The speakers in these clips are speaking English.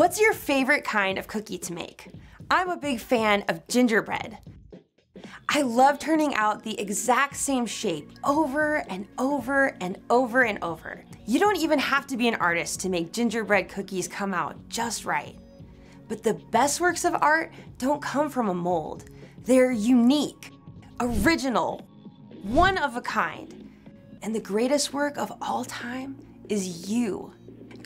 What's your favorite kind of cookie to make? I'm a big fan of gingerbread. I love turning out the exact same shape over and over and over and over. You don't even have to be an artist to make gingerbread cookies come out just right. But the best works of art don't come from a mold. They're unique, original, one of a kind. And the greatest work of all time is you.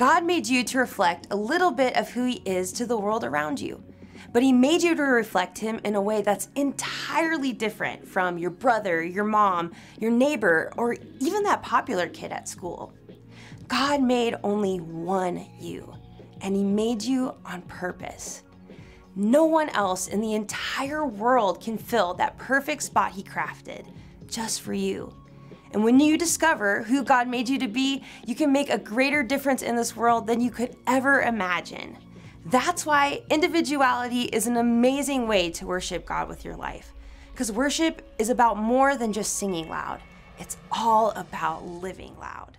God made you to reflect a little bit of who He is to the world around you. But He made you to reflect Him in a way that's entirely different from your brother, your mom, your neighbor, or even that popular kid at school. God made only one you, and He made you on purpose. No one else in the entire world can fill that perfect spot He crafted, just for you. And when you discover who God made you to be, you can make a greater difference in this world than you could ever imagine. That's why individuality is an amazing way to worship God with your life. Because worship is about more than just singing loud. It's all about living loud.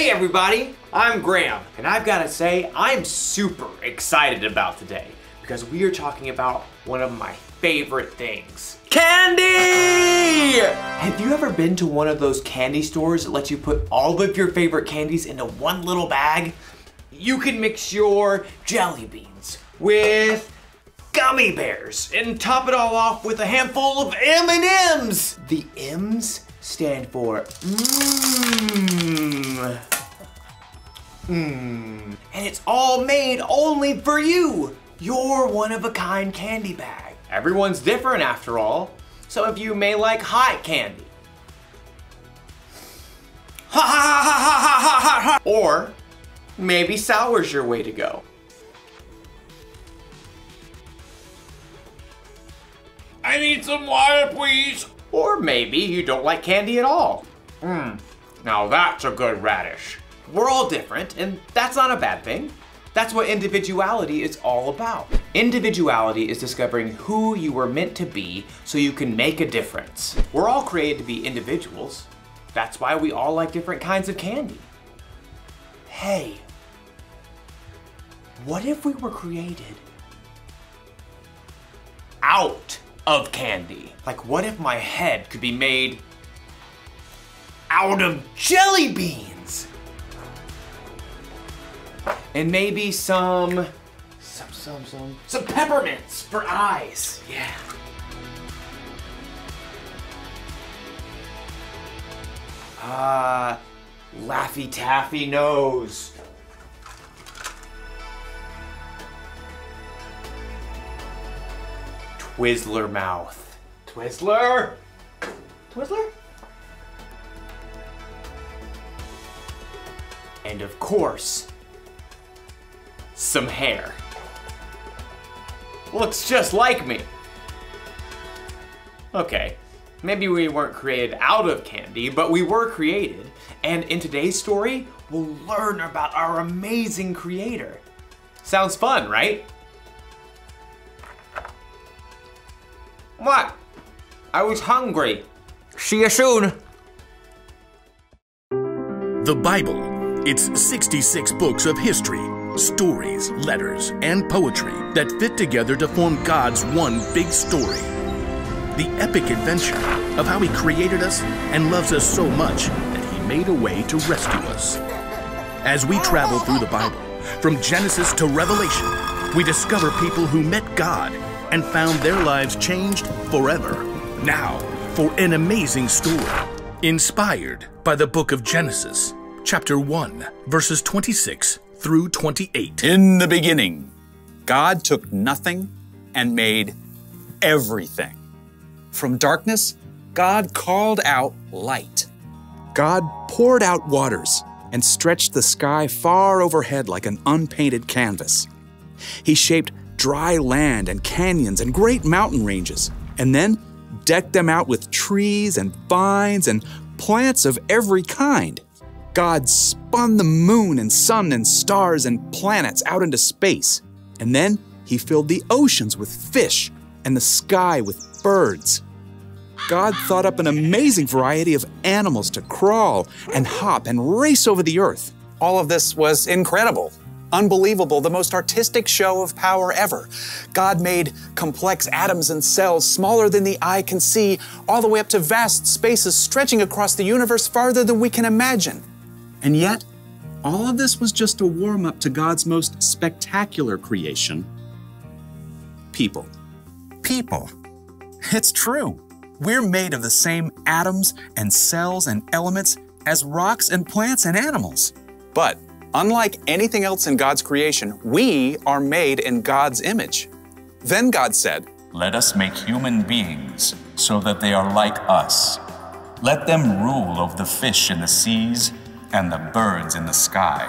Hey everybody, I'm Graham, and I've got to say I'm super excited about today because we are talking about one of my favorite things. Candy! Have you ever been to one of those candy stores that lets you put all of your favorite candies into one little bag? You can mix your jelly beans with gummy bears and top it all off with a handful of M&Ms. The M's stand for mmm. And it's all made only for you. You're one-of-a-kind candy bag. Everyone's different after all. Some of you may like hot candy. Ha ha ha ha ha ha ha ha! Or maybe sour's your way to go. I need some water, please. Or maybe you don't like candy at all. Now that's a good radish. We're all different, and that's not a bad thing. That's what individuality is all about. Individuality is discovering who you were meant to be so you can make a difference. We're all created to be individuals. That's why we all like different kinds of candy. Hey, what if we were created out of candy? Like, what if my head could be made out of jelly beans? And maybe some peppermints for eyes. Yeah. Laffy Taffy nose. Twizzler mouth. Twizzler? Twizzler? And of course, some hair. Looks just like me. Okay, maybe we weren't created out of candy, but we were created. And in today's story, we'll learn about our amazing creator. Sounds fun, right? What? I was hungry. See you soon. The Bible. It's 66 books of history, stories, letters, and poetry that fit together to form God's one big story. The epic adventure of how He created us and loves us so much that He made a way to rescue us. As we travel through the Bible, from Genesis to Revelation, we discover people who met God and found their lives changed forever. Now, for an amazing story, inspired by the book of Genesis, chapter 1, verses 26 through 28. In the beginning, God took nothing and made everything. From darkness, God called out light. God poured out waters and stretched the sky far overhead like an unpainted canvas. He shaped dry land and canyons and great mountain ranges, and then decked them out with trees and vines and plants of every kind. God spun the moon and sun and stars and planets out into space, and then He filled the oceans with fish and the sky with birds. God thought up an amazing variety of animals to crawl and hop and race over the earth. All of this was incredible, unbelievable, the most artistic show of power ever. God made complex atoms and cells smaller than the eye can see, all the way up to vast spaces stretching across the universe farther than we can imagine. And yet, all of this was just a warm-up to God's most spectacular creation: people. People. It's true. We're made of the same atoms and cells and elements as rocks and plants and animals. But unlike anything else in God's creation, we are made in God's image. Then God said, "Let us make human beings so that they are like us. Let them rule over the fish in the seas and the birds in the sky.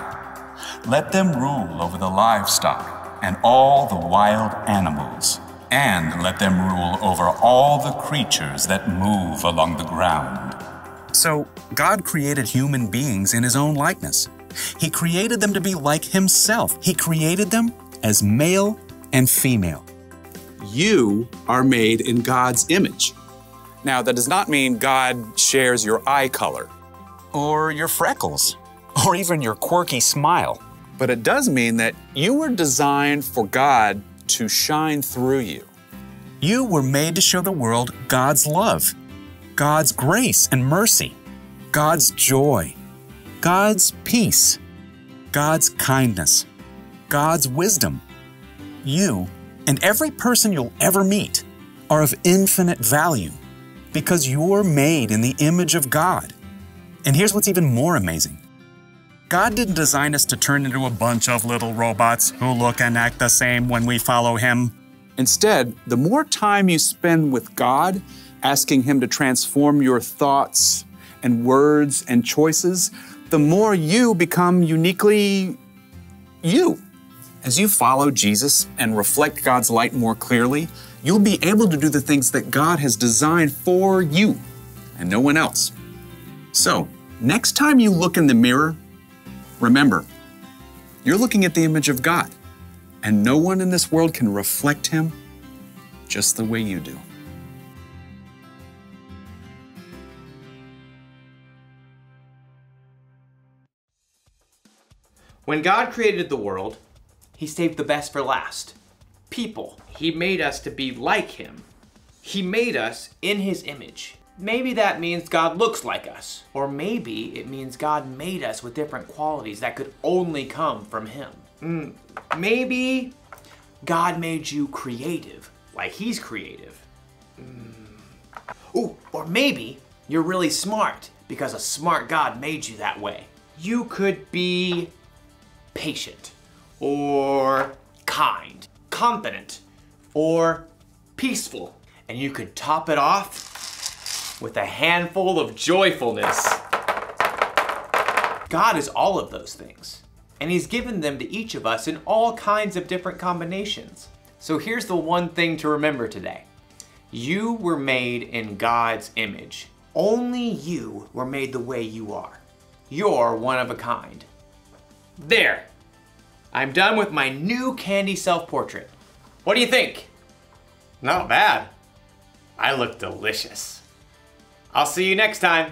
Let them rule over the livestock and all the wild animals. And let them rule over all the creatures that move along the ground." So, God created human beings in His own likeness. He created them to be like Himself. He created them as male and female. You are made in God's image. Now, that does not mean God shares your eye color, Or your freckles. Or even your quirky smile. but it does mean that you were designed for God to shine through you. You were made to show the world God's love, God's grace and mercy, God's joy, God's peace, God's kindness, God's wisdom. You and every person you'll ever meet are of infinite value because you're made in the image of God. And here's what's even more amazing. God didn't design us to turn into a bunch of little robots who look and act the same when we follow Him. Instead, the more time you spend with God, asking Him to transform your thoughts and words and choices, the more you become uniquely you. As you follow Jesus and reflect God's light more clearly, you'll be able to do the things that God has designed for you and no one else. So, next time you look in the mirror, remember, you're looking at the image of God, and no one in this world can reflect Him just the way you do. When God created the world, He saved the best for last. People. He made us to be like Him. He made us in His image. Maybe that means God looks like us. Or maybe it means God made us with different qualities that could only come from Him. Maybe God made you creative, like He's creative. Ooh, or maybe you're really smart because a smart God made you that way. You could be patient, or kind, confident, or peaceful. And you could top it off with a handful of joyfulness. God is all of those things, and He's given them to each of us in all kinds of different combinations. So here's the one thing to remember today. You were made in God's image. Only you were made the way you are. You're one of a kind. There, I'm done with my new Candy self-portrait. What do you think? Not bad. I look delicious. I'll see you next time.